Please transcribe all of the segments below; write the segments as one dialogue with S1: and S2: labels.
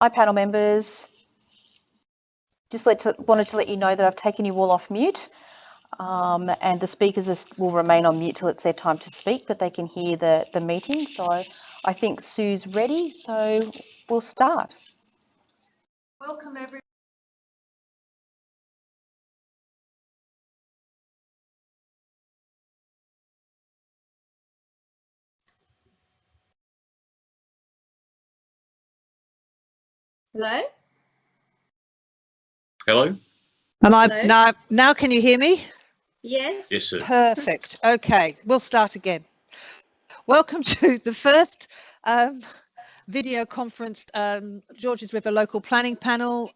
S1: Hi, panel members. Just wanted to let you know that I've taken you all off mute, and the speakers will remain on mute till it's their time to speak, but they can hear the meeting. So I think Sue's ready, so we'll start.
S2: Welcome everyone. Hello?
S3: Hello?
S2: Hello?
S4: Now can you hear me?
S2: Yes.
S3: Yes, sir.
S4: Perfect. Okay, we'll start again. Welcome to the first video conference Georges River Local Planning Panel.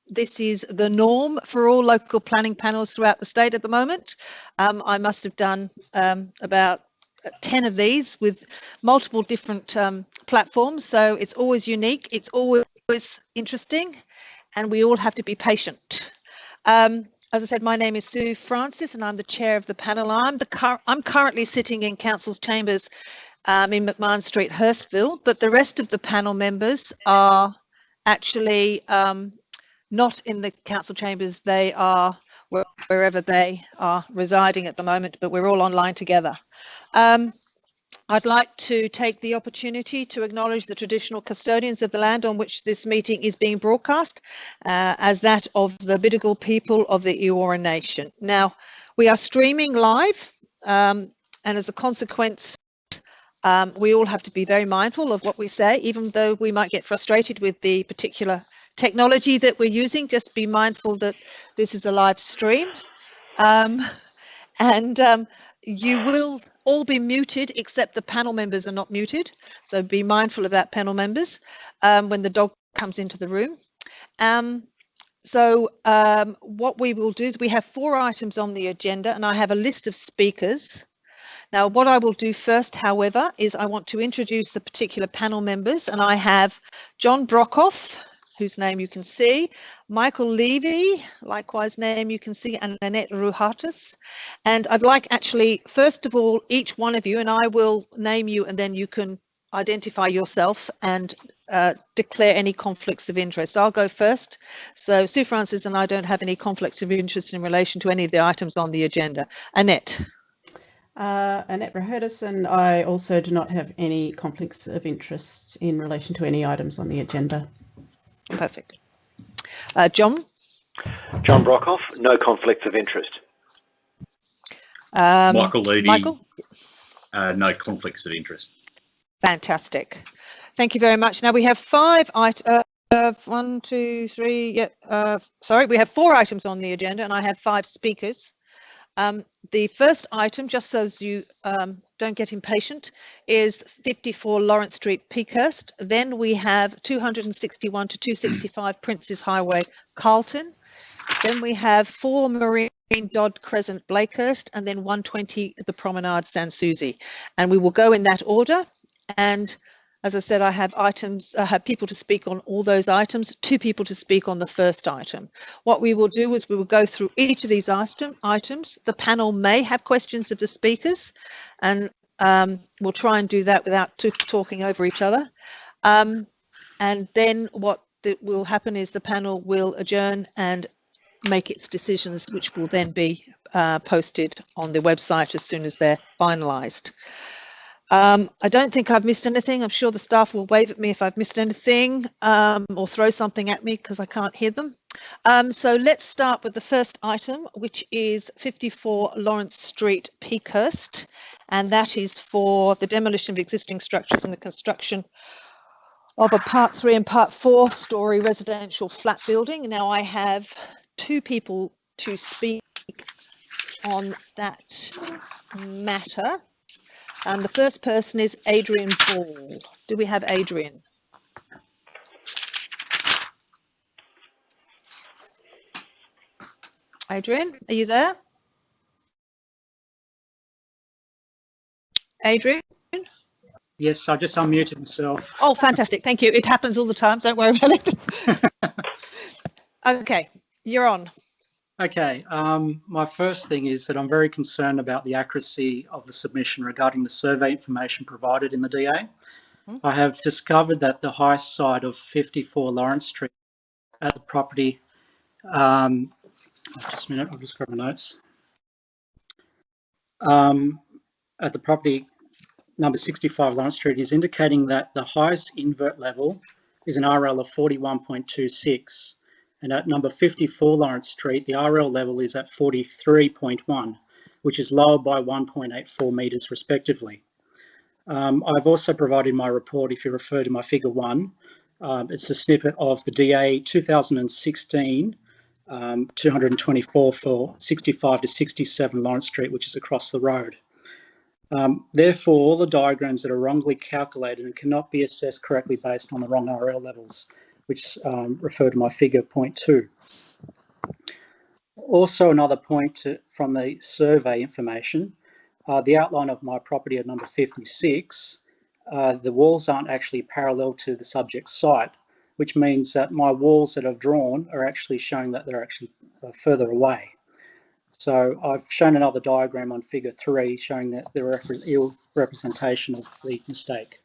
S4: This is the norm for all local planning panels throughout the state at the moment. I must have done about 10 of these with multiple different platforms, so it's always unique, it's always interesting, and we all have to be patient. As I said, my name is Sue Francis and I'm the chair of the panel. I'm currently sitting in Council's chambers in McMahon Street, Hurstville, but the rest of the panel members are actually not in the council chambers. They are wherever they are residing at the moment, but we're all online together. I'd like to take the opportunity to acknowledge the traditional custodians of the land on which this meeting is being broadcast, as that of the Bidjigal people of the Eora Nation. Now, we are streaming live, and as a consequence, we all have to be very mindful of what we say, even though we might get frustrated with the particular technology that we're using. Just be mindful that this is a live stream. You will all be muted except the panel members are not muted, so be mindful of that, panel members, when the dog comes into the room. What we will do is we have 4 items on the agenda and I have a list of speakers. Now what I will do first, however, is I want to introduce the particular panel members, and I have John Brockhoff, whose name you can see, Michael Levy, likewise name you can see, and Annette Ruhatis. And I'd like actually, first of all, each one of you, and I will name you and then you can identify yourself and declare any conflicts of interest. I'll go first. So Sue Francis and I don't have any conflicts of interest in relation to any of the items on the agenda. Annette.
S5: Annette Ruhatis, and I also do not have any conflicts of interest in relation to any items on the agenda.
S4: Perfect. John?
S6: John Brockhoff, no conflicts of interest.
S3: Michael Levy,
S4: Michael?
S3: no conflicts of interest.
S4: Fantastic. Thank you very much. Now we have 5 items. We have 4 items on the agenda and I have 5 speakers. The first item, just so as you don't get impatient, is 54 Lawrence Street, Peakhurst. Then we have 261 to 265 Princes Highway, Carlton. Then we have 4 Marine Dodd Crescent, Blakehurst, and then 120 The Promenade, Sans Souci. And we will go in that order. And as I said, I have people to speak on all those items, 2 people to speak on the first item. What we will do is we will go through each of these items. The panel may have questions of the speakers, and we'll try and do that without talking over each other. And then what will happen is the panel will adjourn and make its decisions, which will then be posted on the website as soon as they're finalised. I don't think I've missed anything. I'm sure the staff will wave at me if I've missed anything or throw something at me because I can't hear them. So let's start with the first item, which is 54 Lawrence Street, Peakhurst, and that is for the demolition of existing structures and the construction of a Part 3 and Part 4 story residential flat building. Now I have 2 people to speak on that matter. And the first person is Adrian Ball. Do we have Adrian? Adrian, are you there? Adrian?
S7: Yes, I just unmuted myself.
S4: Oh, fantastic. Thank you. It happens all the time. Don't worry about it. Okay, you're on.
S7: Okay, my first thing is that I'm very concerned about the accuracy of the submission regarding the survey information provided in the DA. I have discovered that the high side of 54 Lawrence Street at the property, just a minute, I'll just grab my notes. At the property number 65 Lawrence Street is indicating that the highest invert level is an RL of 41.26. And at number 54 Lawrence Street, the RL level is at 43.1, which is lower by 1.84 metres respectively. I've also provided my report, if you refer to my figure 1, it's a snippet of the DA 2016 224 for 65 to 67 Lawrence Street, which is across the road. Therefore, all the diagrams that are wrongly calculated and cannot be assessed correctly based on the wrong RL levels, which refer to my figure 0.2. Also, another point from the survey information, the outline of my property at number 56, the walls aren't actually parallel to the subject site, which means that my walls that I've drawn are actually showing that they're actually further away. So I've shown another diagram on figure 3 showing that the ill representation of the mistake.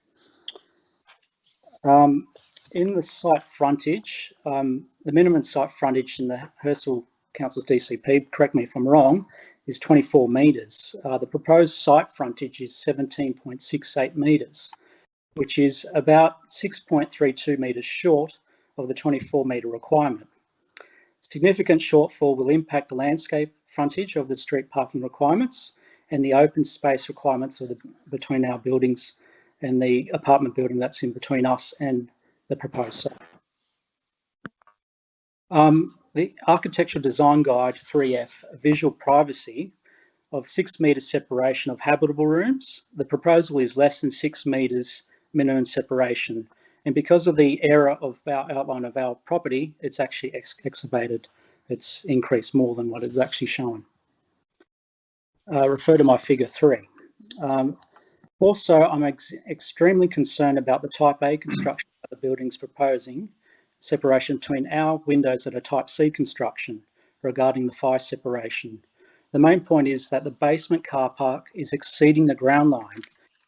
S7: In the site frontage, the minimum site frontage in the Hurstville Council's DCP, correct me if I'm wrong, is 24 metres. The proposed site frontage is 17.68 metres, which is about 6.32 metres short of the 24 metre requirement. Significant shortfall will impact the landscape frontage of the street parking requirements and the open space requirements of between our buildings and the apartment building that's in between us and the proposed site. The Architectural Design Guide 3F, Visual Privacy, of 6 metres separation of habitable rooms. The proposal is less than 6 metres minimum separation. And because of the error of our outline of our property, it's actually excavated. It's increased more than what is actually shown. Refer to my figure 3. Also, I'm extremely concerned about the type A construction of the buildings proposing separation between our windows that are type C construction regarding the fire separation. The main point is that the basement car park is exceeding the ground line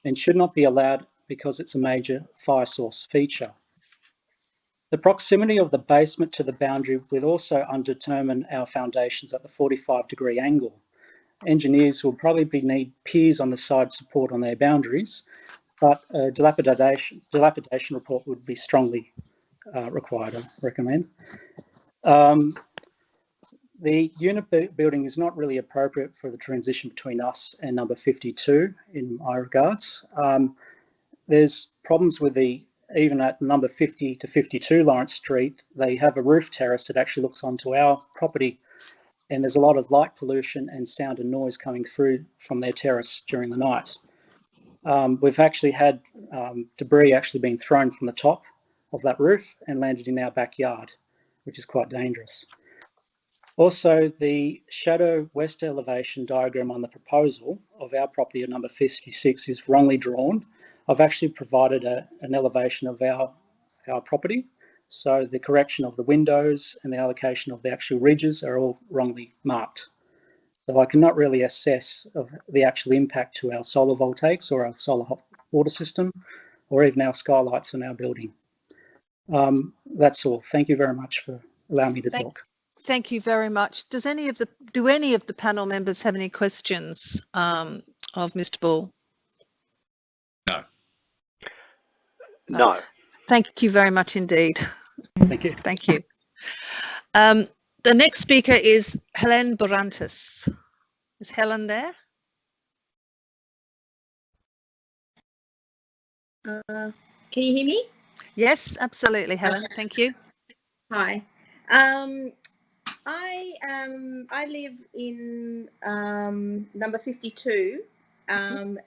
S7: and should not be allowed because it's a major fire source feature. The proximity of the basement to the boundary will also undetermine our foundations at the 45-degree angle. Engineers will probably need piers on the side support on their boundaries, but a dilapidation report would be strongly required, I recommend. The unit building is not really appropriate for the transition between us and number 52 in my regards. There's problems with even at number 50 to 52 Lawrence Street, they have a roof terrace that actually looks onto our property, and there's a lot of light pollution and sound and noise coming through from their terrace during the night. We've actually had debris actually being thrown from the top of that roof and landed in our backyard, which is quite dangerous. Also, the shadow west elevation diagram on the proposal of our property at number 56 is wrongly drawn. I've actually provided an elevation of our property. So the correction of the windows and the allocation of the actual ridges are all wrongly marked. So I cannot really assess of the actual impact to our solar voltaics or our solar hot water system, or even our skylights in our building. That's all. Thank you very much for allowing me to talk.
S4: Thank you very much. Do any of the panel members have any questions of Mr. Ball?
S3: No.
S6: No.
S4: Thank you very much indeed.
S7: Thank you.
S4: Thank you. The next speaker is Helen Borantis. Is Helen there?
S2: Can you hear me?
S4: Yes, absolutely, Helen. Thank you.
S2: Hi. I live in number 52 on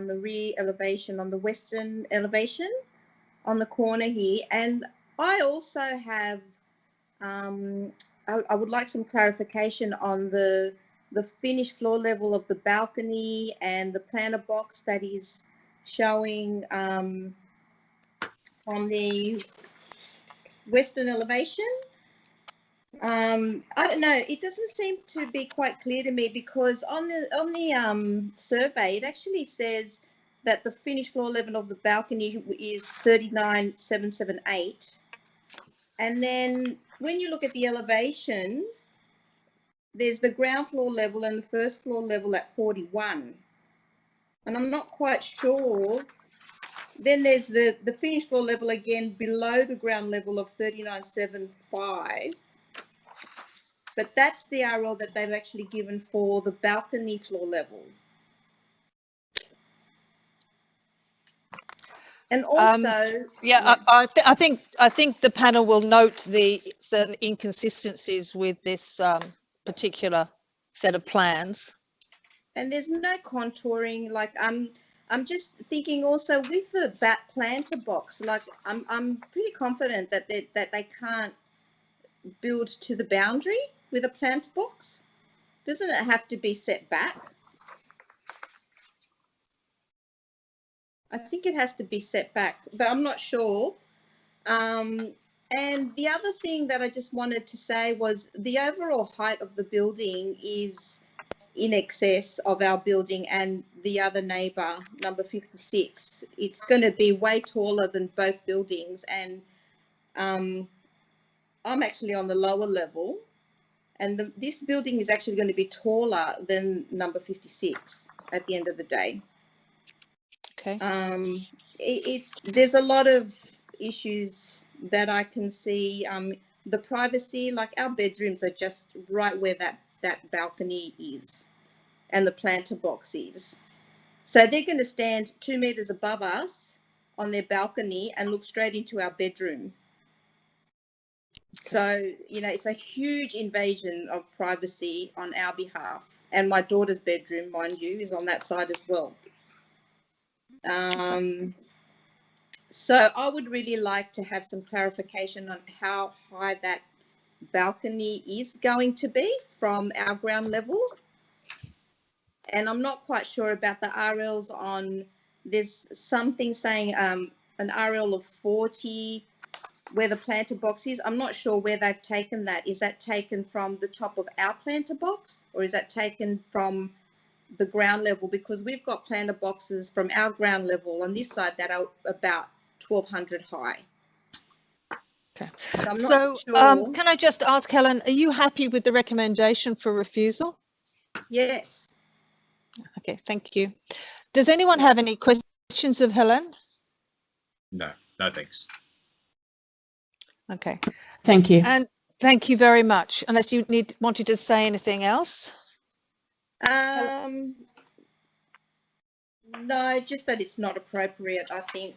S2: the rear elevation, on the western elevation, on the corner here, and I also have. I would like some clarification on the finished floor level of the balcony and the planter box that is showing on the western elevation. I don't know, it doesn't seem to be quite clear to me, because on the survey it actually says that the finished floor level of the balcony is 39,778. And then when you look at the elevation, there's the ground floor level and the first floor level at 41. And I'm not quite sure. Then there's the finished floor level again below the ground level of 39,775. But that's the RL that they've actually given for the balcony floor level. And also,
S4: I think the panel will note the certain inconsistencies with this particular set of plans.
S2: and there's no contouring. Like I'm just thinking also with the bat planter box. Like I'm pretty confident that they can't build to the boundary with a planter box. Doesn't it have to be set back? I think it has to be set back, but I'm not sure. And the other thing that I just wanted to say was the overall height of the building is in excess of our building and the other neighbour, number 56. It's going to be way taller than both buildings, and I'm actually on the lower level, and this building is actually going to be taller than number 56 at the end of the day.
S4: Okay.
S2: There's a lot of issues that I can see. The privacy, like our bedrooms are just right where that balcony is and the planter box is. So they're going to stand 2 meters above us on their balcony and look straight into our bedroom. So, you know, it's a huge invasion of privacy on our behalf. And my daughter's bedroom, mind you, is on that side as well. So I would really like to have some clarification on how high that balcony is going to be from our ground level. And I'm not quite sure about the RLs on, there's something saying an RL of 40 where the planter box is. I'm not sure where they've taken that. Is that taken from the top of our planter box, or is that taken from the ground level? Because we've got planter boxes from our ground level on this side that are about 1,200 high.
S4: Okay.
S2: So,
S4: sure. Can I just ask, Helen, are you happy with the recommendation for refusal?
S2: Yes.
S4: Okay, thank you. Does anyone have any questions of Helen?
S3: No, thanks.
S4: Okay.
S5: Thank you.
S4: And thank you very much. Unless you wanted to say anything else?
S2: No, just that it's not appropriate, I think,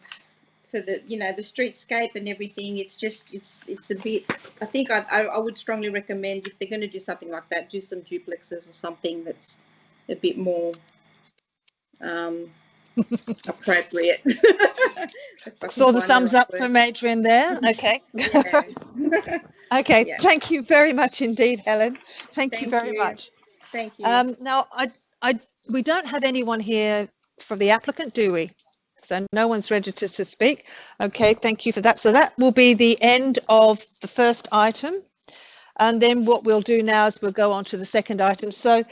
S2: for the, you know, the streetscape and everything. It's just, it's a bit, I think I would strongly recommend, if they're going to do something like that, do some duplexes or something that's a bit more appropriate.
S4: Saw the thumbs up from Adrian there. Okay.
S2: Yeah.
S4: Okay.
S2: Yeah.
S4: Thank you very much indeed, Helen. Thank you very much.
S2: Thank you.
S4: Now, we don't have anyone here from the applicant, do we? So no one's registered to speak. Okay, thank you for that. So that will be the end of the first item. And then what we'll do now is we'll go on to the second item. So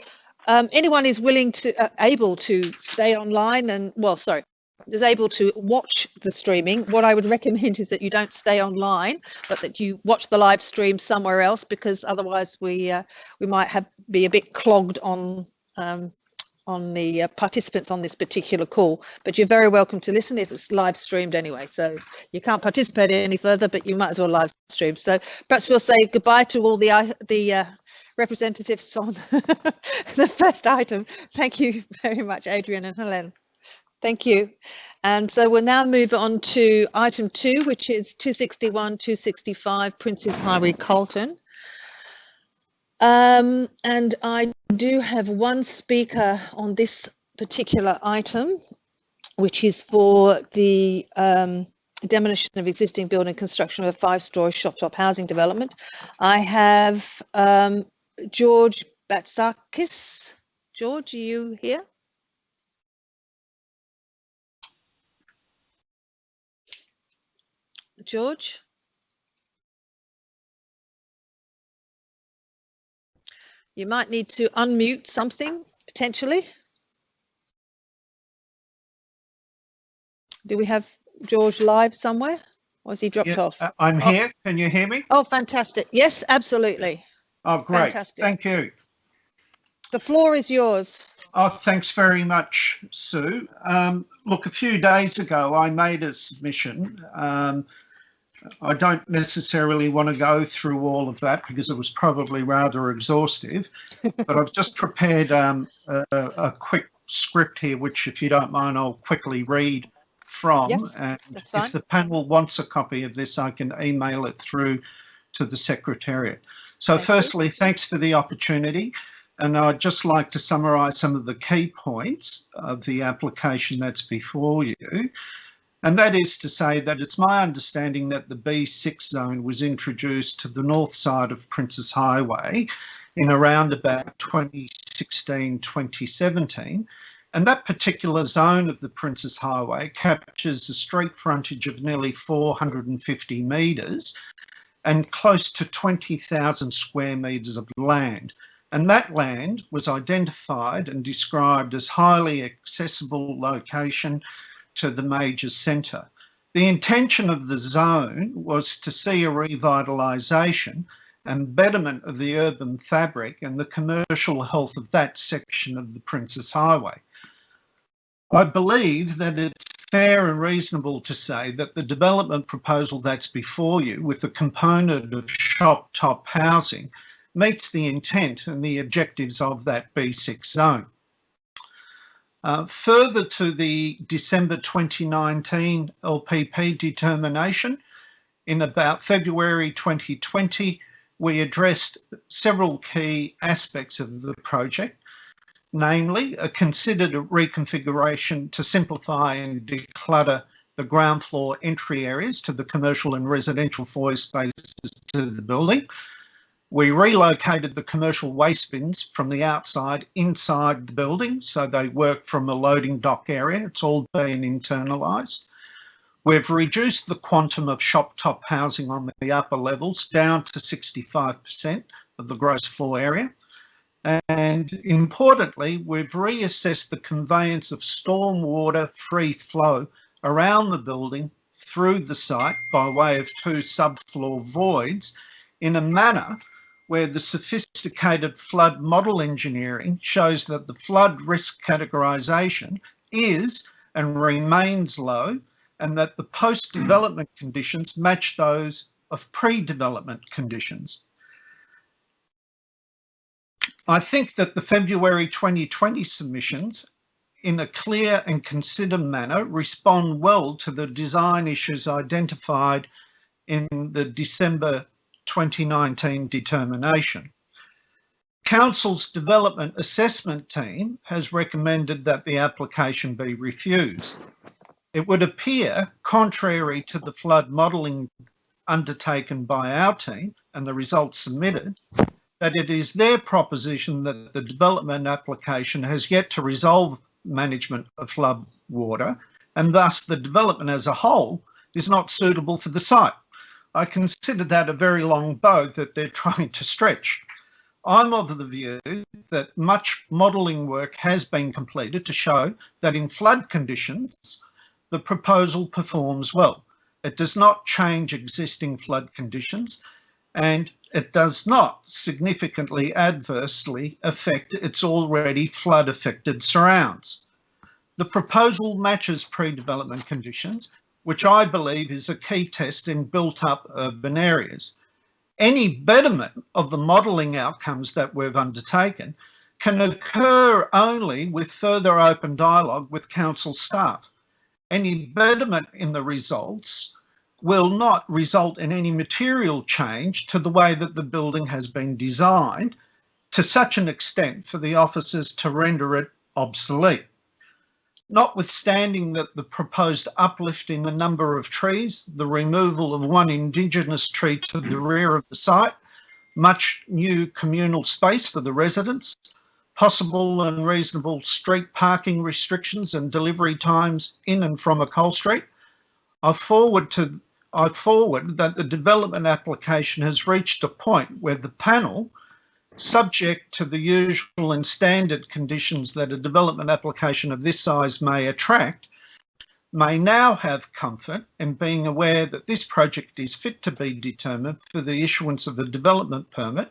S4: anyone is willing to, able to stay online and, well, sorry, is able to watch the streaming. What I would recommend is that you don't stay online, but that you watch the live stream somewhere else, because otherwise we might be a bit clogged on the participants on this particular call. But you're very welcome to listen if it's live streamed anyway. So you can't participate any further, but you might as well live stream. So perhaps we'll say goodbye to all the representatives on the first item. Thank you very much, Adrian and Helen. Thank you. And so we'll now move on to item 2, which is 261, 265 Princes Highway, Carlton. And I do have one speaker on this particular item, which is for the demolition of existing building, construction of a 5-storey shop-top housing development. I have George Batsakis. George, are you here? George? You might need to unmute something, potentially. Do we have George live somewhere, or has he dropped
S8: Yeah,
S4: off?
S8: I'm
S4: Oh.
S8: here. Can you hear me?
S4: Oh, fantastic. Yes, absolutely.
S8: Oh, great.
S4: Fantastic.
S8: Thank you.
S4: The floor is yours.
S8: Oh, thanks very much, Sue. Look, a few days ago, I made a submission. I don't necessarily want to go through all of that because it was probably rather exhaustive, but I've just prepared a quick script here, which, if you don't mind, I'll quickly read from.
S4: Yes,
S8: and
S4: that's fine.
S8: if the panel wants a copy of this, I can email it through to the Secretariat. So
S4: Thank you.
S8: firstly, thanks for the opportunity. And I'd just like to summarise some of the key points of the application that's before you. And that is to say that it's my understanding that the B6 zone was introduced to the north side of Princes Highway in around about 2016, 2017. And that particular zone of the Princes Highway captures a street frontage of nearly 450 metres and close to 20,000 square metres of land. And that land was identified and described as highly accessible location to the major centre. The intention of the zone was to see a revitalisation and betterment of the urban fabric and the commercial health of that section of the Princes Highway. I believe that it's fair and reasonable to say that the development proposal that's before you, with the component of shop top housing, meets the intent and the objectives of that B6 zone. Further to the December 2019 LPP determination, in about February 2020, we addressed several key aspects of the project, namely a considered reconfiguration to simplify and declutter the ground floor entry areas to the commercial and residential foyer spaces to the building. We relocated the commercial waste bins from the outside inside the building, so they work from a loading dock area. It's all been internalised. We've reduced the quantum of shop top housing on the upper levels down to 65% of the gross floor area. And importantly, we've reassessed the conveyance of stormwater free flow around the building through the site by way of 2 subfloor voids in a manner where the sophisticated flood model engineering shows that the flood risk categorisation is and remains low, and that the post-development conditions match those of pre-development conditions. I think that the February 2020 submissions, in a clear and considered manner, respond well to the design issues identified in the December 2019 determination. Council's development assessment team has recommended that the application be refused. It would appear, contrary to the flood modelling undertaken by our team and the results submitted, that it is their proposition that the development application has yet to resolve management of flood water, and thus the development as a whole is not suitable for the site. I consider that a very long bow that they're trying to stretch. I'm of the view that much modelling work has been completed to show that in flood conditions, the proposal performs well. It does not change existing flood conditions, and it does not significantly adversely affect its already flood-affected surrounds. The proposal matches pre-development conditions, which I believe is a key test in built-up urban areas. Any betterment of the modelling outcomes that we've undertaken can occur only with further open dialogue with council staff. Any betterment in the results will not result in any material change to the way that the building has been designed to such an extent for the officers to render it obsolete. Notwithstanding that the proposed uplift in the number of trees, the removal of one Indigenous tree to the rear of the site, much new communal space for the residents, possible and reasonable street parking restrictions and delivery times in and from Ecole Street, I forward that the development application has reached a point where the panel, subject to the usual and standard conditions that a development application of this size may attract, may now have comfort in being aware that this project is fit to be determined for the issuance of a development permit,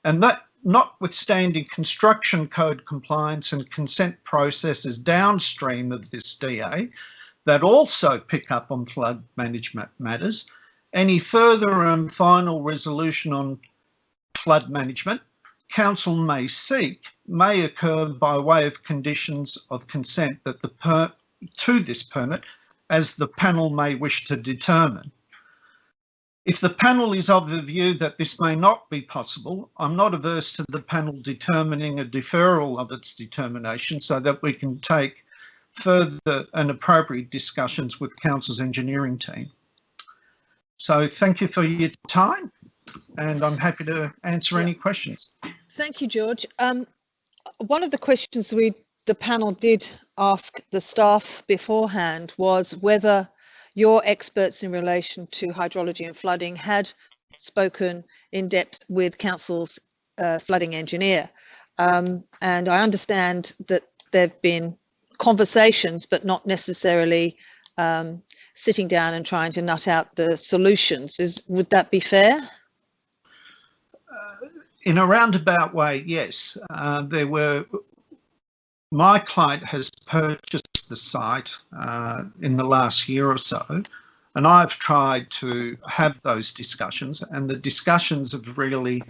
S8: and that notwithstanding construction code compliance and consent processes downstream of this DA that also pick up on flood management matters, any further and final resolution on flood management Council may seek may occur by way of conditions of consent that to this permit, as the panel may wish to determine. If the panel is of the view that this may not be possible, I'm not averse to the panel determining a deferral of its determination so that we can take further and appropriate discussions with Council's engineering team. So thank you for your time, and I'm happy to answer any questions.
S4: Thank you, George. One of the questions the panel did ask the staff beforehand was whether your experts in relation to hydrology and flooding had spoken in depth with Council's flooding engineer. And I understand that there have been conversations, but not necessarily sitting down and trying to nut out the solutions. Would that be fair?
S8: In a roundabout way, yes. My client has purchased the site in the last year or so, and I've tried to have those discussions, and the discussions have really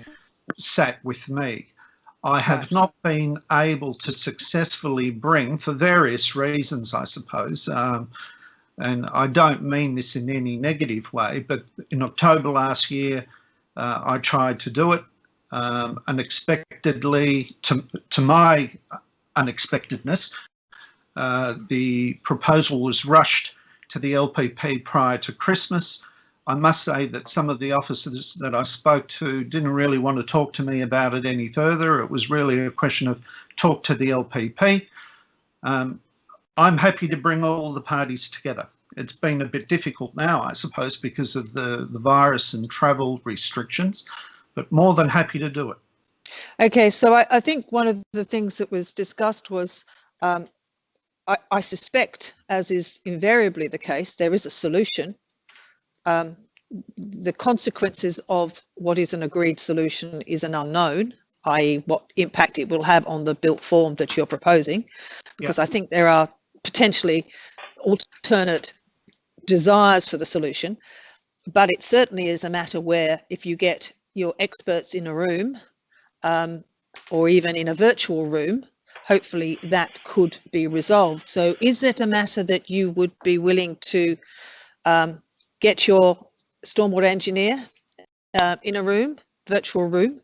S8: sat with me. I have not been able to successfully bring, for various reasons, I suppose, and I don't mean this in any negative way, but in October last year, I tried to do it. Unexpectedly, to my unexpectedness, the proposal was rushed to the LPP prior to Christmas. I must say that some of the officers that I spoke to didn't really want to talk to me about it any further. It was really a question of talk to the LPP. I'm happy to bring all the parties together. It's been a bit difficult now, I suppose, because of the virus and travel restrictions, but more than happy to do it.
S4: Okay, so I think one of the things that was discussed was, I suspect, as is invariably the case, there is a solution. The consequences of what is an agreed solution is an unknown, i.e. what impact it will have on the built form that you're proposing, because I think there are potentially alternate desires for the solution, but it certainly is a matter where if you get your experts in a room or even in a virtual room, hopefully that could be resolved. So is it a matter that you would be willing to get your stormwater engineer in a room, virtual room,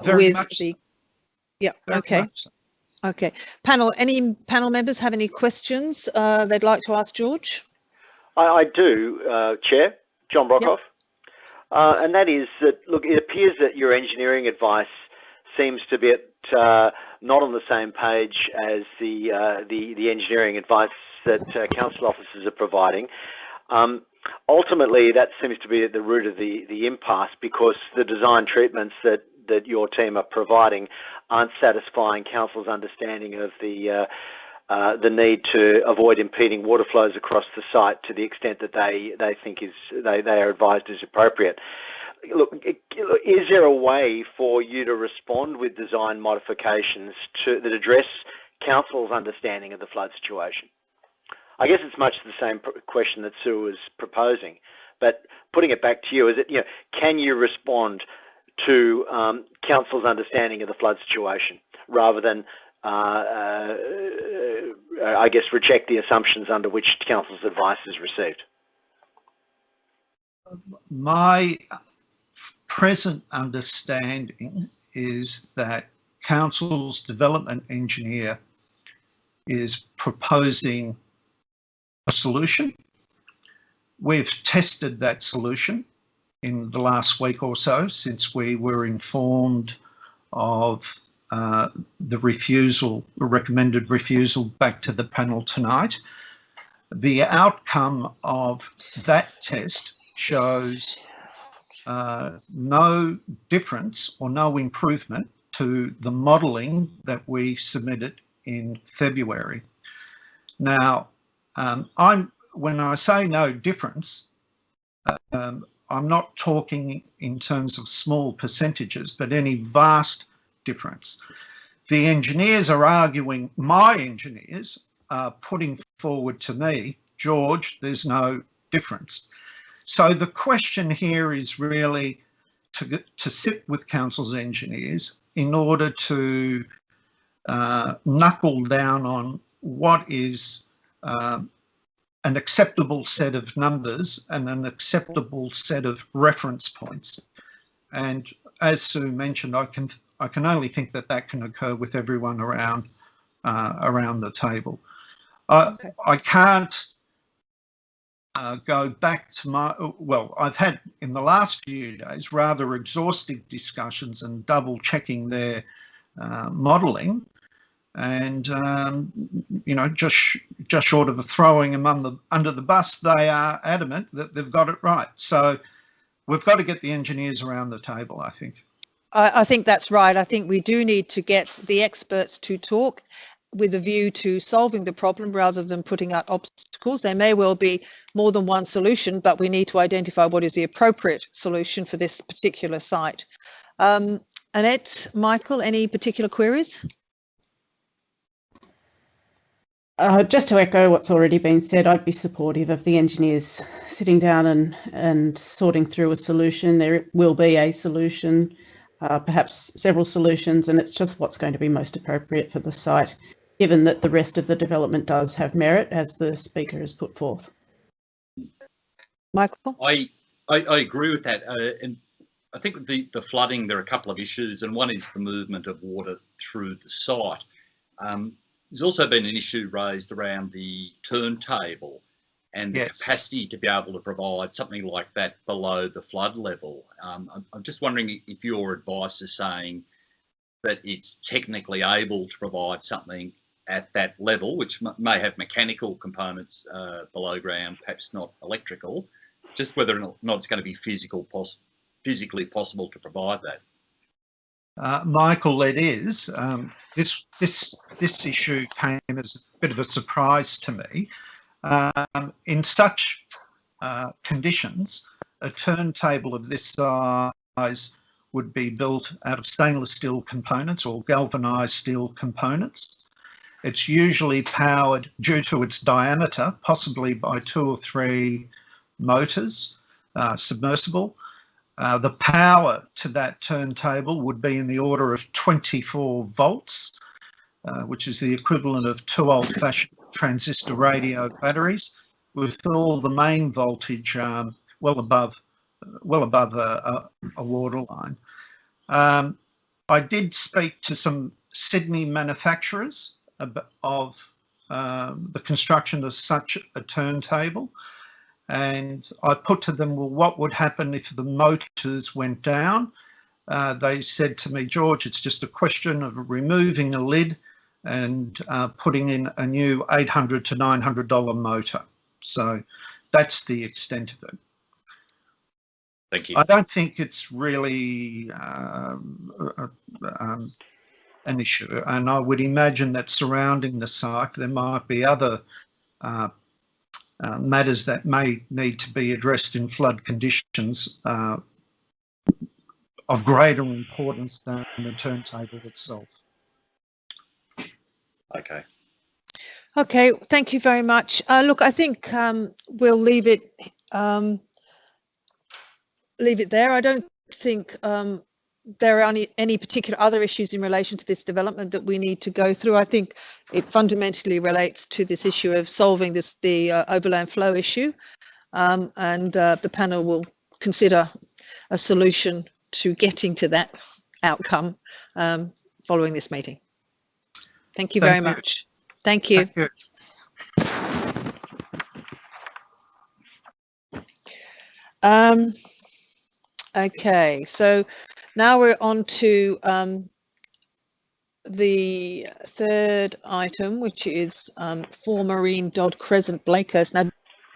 S4: with the... Yeah, okay. Okay. Panel, any panel members have any questions they'd like to ask George?
S6: I do, Chair, John Brockhoff. And that is that, look, it appears that your engineering advice seems to be not on the same page as the engineering advice that council officers are providing. Ultimately, that seems to be at the root of the impasse, because the design treatments that your team are providing aren't satisfying council's understanding of the need to avoid impeding water flows across the site to the extent that they think they are advised is appropriate. Look, is there a way for you to respond with design modifications that address council's understanding of the flood situation? I guess it's much the same question that Sue was proposing, but putting it back to you, is it, can you respond to council's understanding of the flood situation rather than I guess reject the assumptions under which council's advice is received?
S8: My present understanding is that council's development engineer is proposing a solution. We've tested that solution in the last week or so since we were informed of the recommended refusal back to the panel tonight. The outcome of that test shows no difference or no improvement to the modelling that we submitted in February. Now, when I say no difference, I'm not talking in terms of small percentages, but any vast difference. The engineers are arguing, my engineers are putting forward to me, George, there's no difference. So the question here is really to sit with council's engineers in order to knuckle down on what is an acceptable set of numbers and an acceptable set of reference points. And as Sue mentioned, I can only think that that can occur with everyone around the table.
S4: Okay.
S8: I can't go back to well, I've had in the last few days rather exhaustive discussions and double checking their modelling, and you know, just short of throwing them under the bus, they are adamant that they've got it right. So we've got to get the engineers around the table, I think.
S4: I think that's right. I think we do need to get the experts to talk with a view to solving the problem rather than putting out obstacles. There may well be more than one solution, but we need to identify what is the appropriate solution for this particular site. Annette, Michael, any particular queries?
S5: Just to echo what's already been said, I'd be supportive of the engineers sitting down and sorting through a solution. There will be a solution, perhaps several solutions, and it's just what's going to be most appropriate for the site, given that the rest of the development does have merit, as the speaker has put forth.
S4: Michael?
S9: I agree with that. And I think with the flooding, there are a couple of issues, and one is the movement of water through the site. There's also been an issue raised around the turntable and the
S8: Yes.
S9: capacity to be able to provide something like that below the flood level. I'm just wondering if your advice is saying that it's technically able to provide something at that level, which may have mechanical components below ground, perhaps not electrical, just whether or not it's going to be physically possible to provide that.
S8: Michael, it is. This issue came as a bit of a surprise to me. In such conditions, a turntable of this size would be built out of stainless steel components or galvanized steel components. It's usually powered, due to its diameter, possibly by 2 or 3 motors, submersible. The power to that turntable would be in the order of 24 volts, which is the equivalent of 2 old-fashioned transistor radio batteries, with all the main voltage well above a waterline. I did speak to some Sydney manufacturers of the construction of such a turntable. And I put to them, well, what would happen if the motors went down? They said to me, George, it's just a question of removing a lid and putting in a new $800 to $900 motor. So that's the extent of it.
S9: Thank you.
S8: I don't think it's really an issue. And I would imagine that surrounding the site, there might be other matters that may need to be addressed in flood conditions of greater importance than the turntable itself.
S9: Okay.
S4: Okay, thank you very much. Look, I think we'll leave it there. I don't think there are any particular other issues in relation to this development that we need to go through. I think it fundamentally relates to this issue of solving the overland flow issue, and the panel will consider a solution to getting to that outcome following this meeting. Thank you very much. Thank you.
S8: Thank you.
S4: Okay, so now we're on to the third item, which is 4 Marine Dodd Crescent, Blakehurst. Now,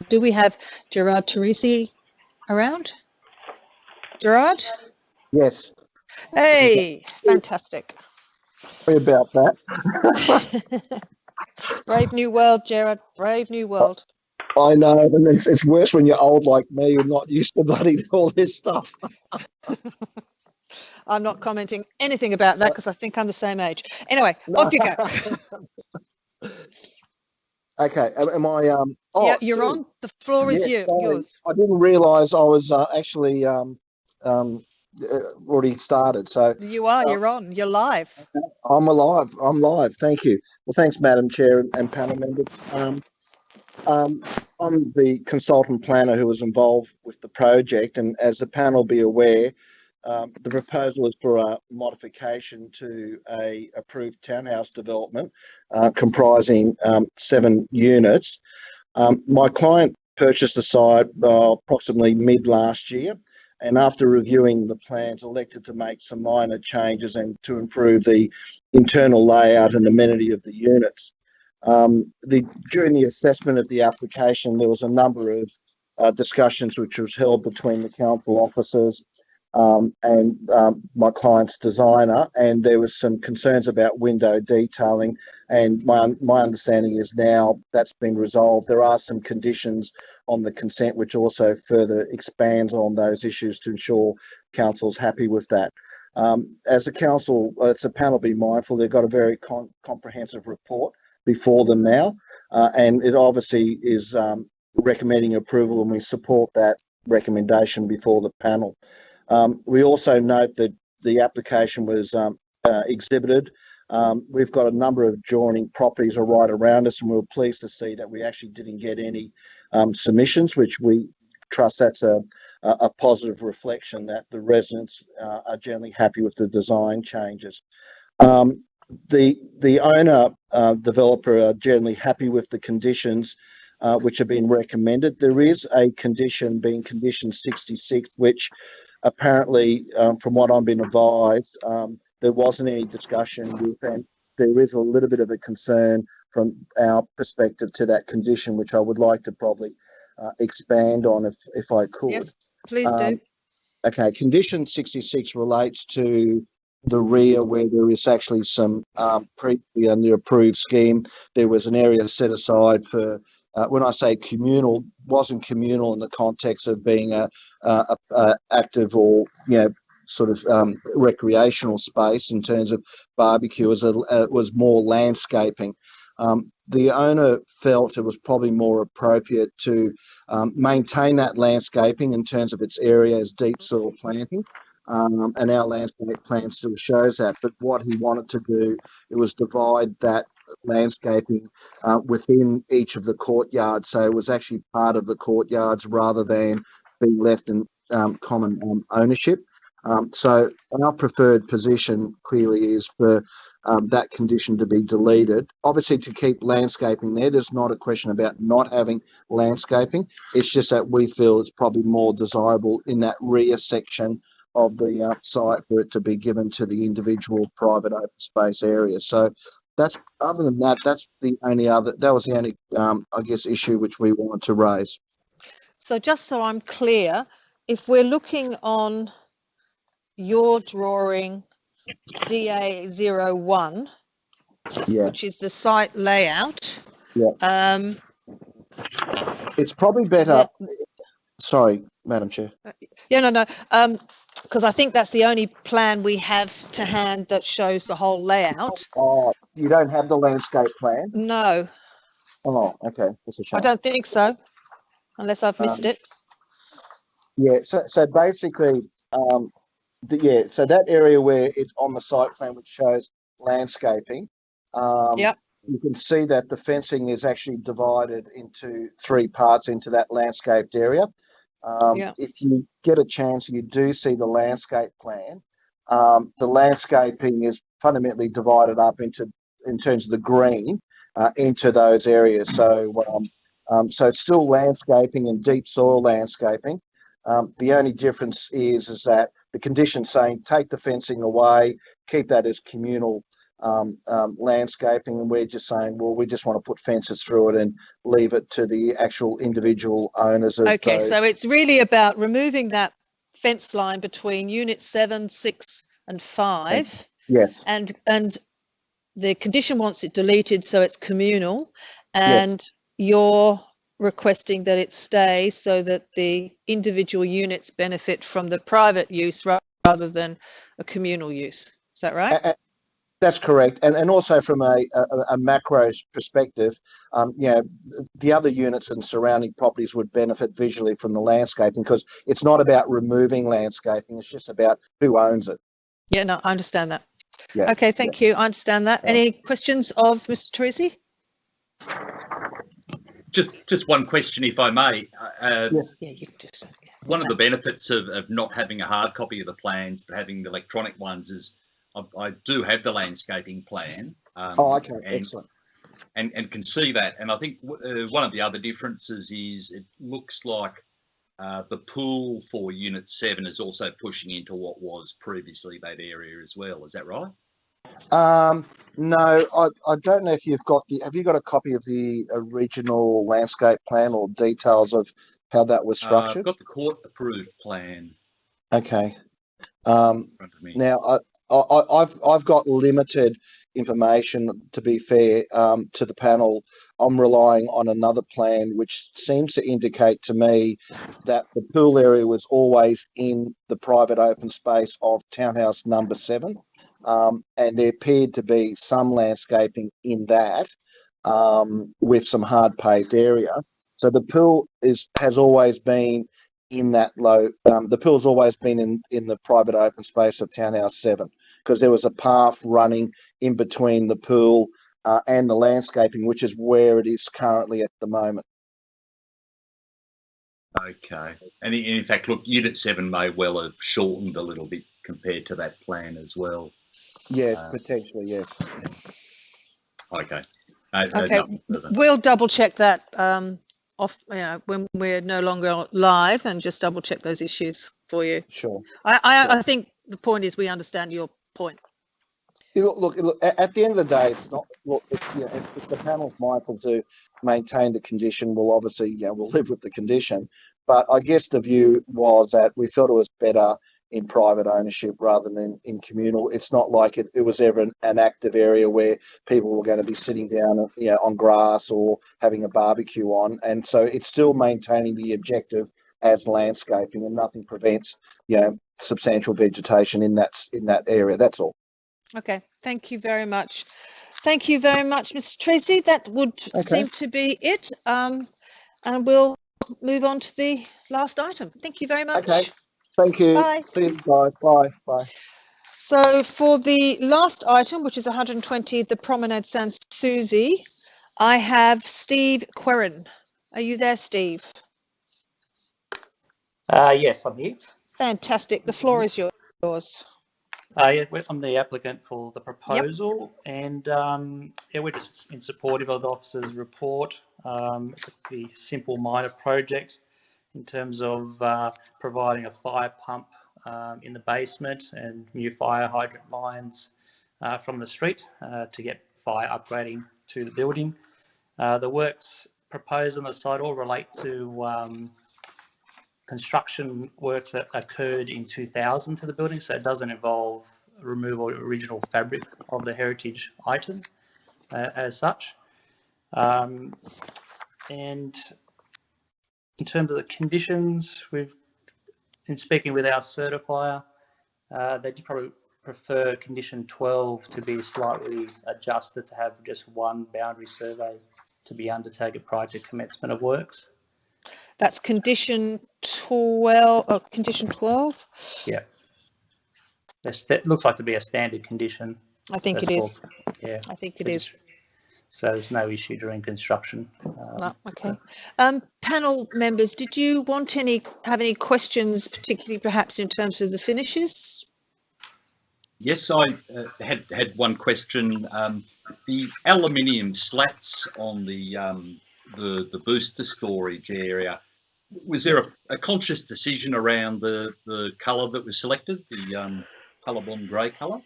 S4: do we have Gerard Teresi around? Gerard?
S10: Yes.
S4: Hey, fantastic.
S10: Sorry about that.
S4: Brave new world, Gerard. Brave new world.
S10: I know, and it's worse when you're old like me and not used to bloody all this stuff.
S4: I'm not commenting anything about that because I think I'm the same age. Anyway, off you go.
S10: Okay, am I?
S4: Yeah, you're
S10: Sue.
S4: on. The floor is
S10: Yes, sorry.
S4: yours.
S10: I didn't realise I was actually already started. So
S4: You are. You're on. You're live.
S10: I'm alive. I'm live. Thank you. Well, thanks, Madam Chair and panel members. I'm the consultant planner who was involved with the project, and as the panel be aware, the proposal is for a modification to a approved townhouse development comprising 7 units. My client purchased the site approximately mid last year, and after reviewing the plans, elected to make some minor changes and to improve the internal layout and amenity of the units. During the assessment of the application, there was a number of discussions which was held between the council officers and my client's designer, and there was some concerns about window detailing, and my understanding is now that's been resolved. There are some conditions on the consent which also further expands on those issues to ensure council's happy with that. As a council, it's a panel be mindful, they've got a very comprehensive report before them now, and it obviously is recommending approval, and we support that recommendation before the panel. We also note that the application was exhibited. We've got a number of adjoining properties right around us, and we were pleased to see that we actually didn't get any submissions, which we trust that's a positive reflection that the residents are generally happy with the design changes. The owner developer are generally happy with the conditions which have been recommended. There is a condition being condition 66, which apparently, from what I've been advised, there wasn't any discussion with, and there is a little bit of a concern from our perspective to that condition, which I would like to probably expand on if I could.
S4: Yes, please do.
S10: Okay, condition 66 relates to the rear where there is actually some previously under approved scheme. There was an area set aside for, when I say communal, wasn't communal in the context of being a active or, you know, sort of recreational space in terms of barbecue, as it was more landscaping. The owner felt it was probably more appropriate to maintain that landscaping in terms of its area as deep soil planting. And our landscape plan still shows that, but what he wanted to do, it was divide that landscaping within each of the courtyards, so it was actually part of the courtyards rather than being left in common ownership. So our preferred position clearly is for that condition to be deleted. Obviously, to keep landscaping there, there's not a question about not having landscaping. It's just that we feel it's probably more desirable in that rear section of the site for it to be given to the individual private open space area. So that's, other than that, that's the only other, that was the only, I guess, issue which we wanted to raise.
S4: So just so I'm clear, if we're looking on your drawing DA01,
S10: Yeah,
S4: which is the site layout,
S10: yeah. It's probably better. Sorry, Madam Chair.
S4: yeah, no, because I think that's the only plan we have to hand that shows the whole layout.
S10: Oh, you don't have the landscape plan?
S4: No,
S10: Oh, okay. That's a shame.
S4: I don't think so, unless I've missed it.
S10: Yeah, so basically, so that area where it's on the site plan which shows landscaping,
S4: Yep.
S10: you can see that the fencing is actually divided into 3 parts into that landscaped area.
S4: Yeah.
S10: If you get a chance, you do see the landscape plan. The landscaping is fundamentally divided up into, in terms of the green, into those areas. So, so it's still landscaping and deep soil landscaping. The only difference is that the condition's saying take the fencing away, keep that as communal landscaping, and we're just saying, well, we just want to put fences through it and leave it to the actual individual owners of
S4: Okay,
S10: those.
S4: so it's really about removing that fence line between unit 7, 6 and 5.
S10: Yes.
S4: And the condition wants it deleted so it's communal, and you're requesting that it stay so that the individual units benefit from the private use rather than a communal use. Is that right?
S10: That's correct, and also from a macro perspective, the other units and surrounding properties would benefit visually from the landscaping, because it's not about removing landscaping; it's just about who owns it.
S4: Yeah, no, I understand that.
S10: Yeah.
S4: Okay, thank you. I understand that.
S10: Yeah.
S4: Any questions of Mr. Teresi?
S9: Just one question, if I may.
S10: Yes.
S4: Yeah, you can just.
S9: One of the benefits of not having a hard copy of the plans but having the electronic ones is I do have the landscaping plan.
S10: Okay, excellent.
S9: And can see that. And I think one of the other differences is it looks like the pool for Unit 7 is also pushing into what was previously that area as well. Is that right?
S10: No, I don't know if you've got have you got a copy of the original landscape plan or details of how that was structured?
S9: I've got the court approved plan.
S10: Okay.
S9: In front of me.
S10: Now I've got limited information, to be fair, to the panel. I'm relying on another plan which seems to indicate to me that the pool area was always in the private open space of townhouse number 7. And there appeared to be some landscaping in that, with some hard paved area. So the pool has always been in that low. The pool's always been in the private open space of townhouse 7, because there was a path running in between the pool and the landscaping, which is where it is currently at the moment.
S9: Okay. And in fact, look, Unit 7 may well have shortened a little bit compared to that plan as well.
S10: Yes, potentially, yes.
S9: Okay.
S4: Okay, we'll double check that when we're no longer live, and just double check those issues for you.
S10: Sure.
S4: I think the point is we understand your point.
S10: Look, at the end of the day, it's not. Look, if the panel's mindful to maintain the condition, we'll obviously, we'll live with the condition. But I guess the view was that we felt it was better in private ownership rather than in communal. It's not like it was ever an active area where people were going to be sitting down, on grass or having a barbecue on. And so it's still maintaining the objective as landscaping, and nothing prevents, substantial vegetation in that area. That's all.
S4: Okay, thank you very much. Thank you very much, Mr. Tracy. That would seem to be it. And we'll move on to the last item. Thank you very much.
S10: Okay. Thank you.
S4: Bye.
S10: See you guys. Bye. Bye.
S4: So for the last item, which is 120, the Promenade Sans Souci, I have Steve Querrin. Are you there, Steve?
S11: Yes, I'm here.
S4: Fantastic. The floor is yours.
S11: Yeah, I'm the applicant for the proposal, and we're just in support of the officer's report. The simple minor project in terms of providing a fire pump in the basement and new fire hydrant lines from the street to get fire upgrading to the building. The works proposed on the site all relate to construction works that occurred in 2000 to the building, so it doesn't involve removal of original fabric of the heritage item as such. And in terms of the conditions, in speaking with our certifier, they'd probably prefer condition 12 to be slightly adjusted to have just one boundary survey to be undertaken prior to commencement of works.
S4: That's condition 12. Condition 12.
S11: Yeah. That looks like to be a standard condition.
S4: I think it is.
S11: Yeah.
S4: I think it is.
S11: So there's no issue during construction.
S4: No, okay. Panel members, did you have any questions, particularly perhaps in terms of the finishes?
S9: Yes, I had one question. The aluminium slats on the booster storage area, was there a conscious decision around the colour that was selected, the colour-blond grey colour?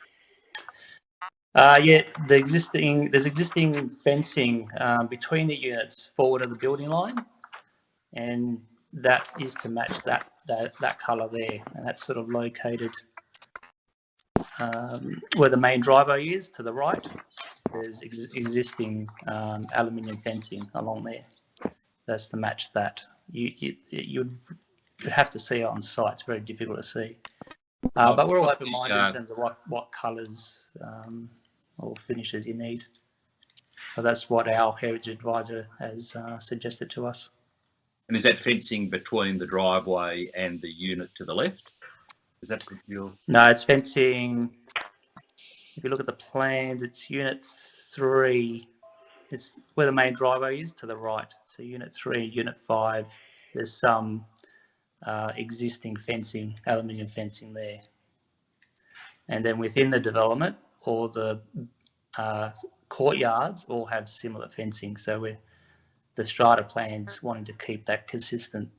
S11: Yeah, there's existing fencing between the units forward of the building line, and that is to match that colour there, and that's sort of located where the main driveway is to the right. there's existing aluminium fencing along there. That's to match that. You'd have to see it on site. It's very difficult to see. But we're all open-minded in terms of what colours or finishes you need. So that's what our heritage advisor has suggested to us.
S9: And is that fencing between the driveway and the unit to the left? Is that your?
S11: No, it's fencing. If you look at the plans, it's unit 3. It's where the main driveway is to the right. So unit 3, unit 5, there's some existing fencing, aluminium fencing there. And then within the development, all the courtyards all have similar fencing. So the strata plans wanting to keep that consistent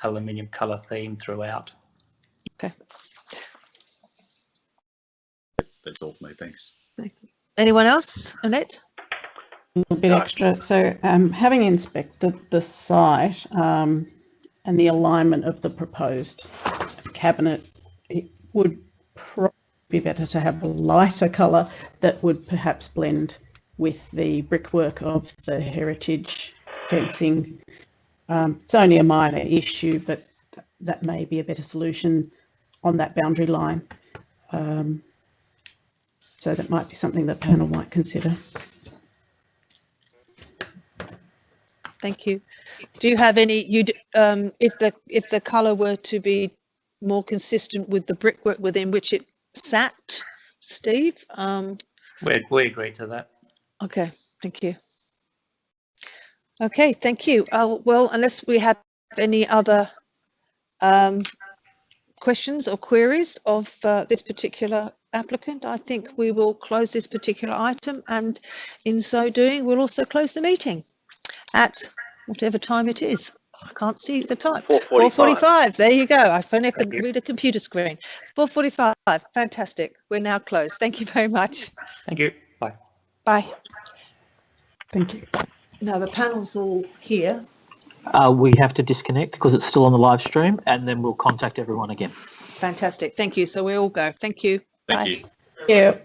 S11: aluminium colour theme throughout.
S4: Okay.
S9: That's all for me. Thanks.
S4: Anyone else? Annette?
S5: A bit extra. So having inspected the site and the alignment of the proposed cabinet, it would probably be better to have a lighter colour that would perhaps blend with the brickwork of the heritage fencing. It's only a minor issue, but that may be a better solution on that boundary line. So that might be something the panel might consider.
S4: Thank you. Do you have any? If the colour were to be more consistent with the brickwork within which it sat, Steve?
S11: We agree to that.
S4: Okay, thank you. Okay, thank you. Well, unless we have any other questions or queries of this particular applicant, I think we will close this particular item, and in so doing, we'll also close the meeting at whatever time it is. I can't see the time. 4:45. There you go. I finally could read a computer screen. 4:45. Fantastic. We're now closed. Thank you very much.
S11: Thank you. Bye.
S4: Bye.
S5: Thank you.
S4: Now the panel's all here.
S12: We have to disconnect because it's still on the live stream, and then we'll contact everyone again.
S4: Fantastic. Thank you. So we all go. Thank you.
S9: Thank
S4: Bye.
S9: you.
S5: Yeah.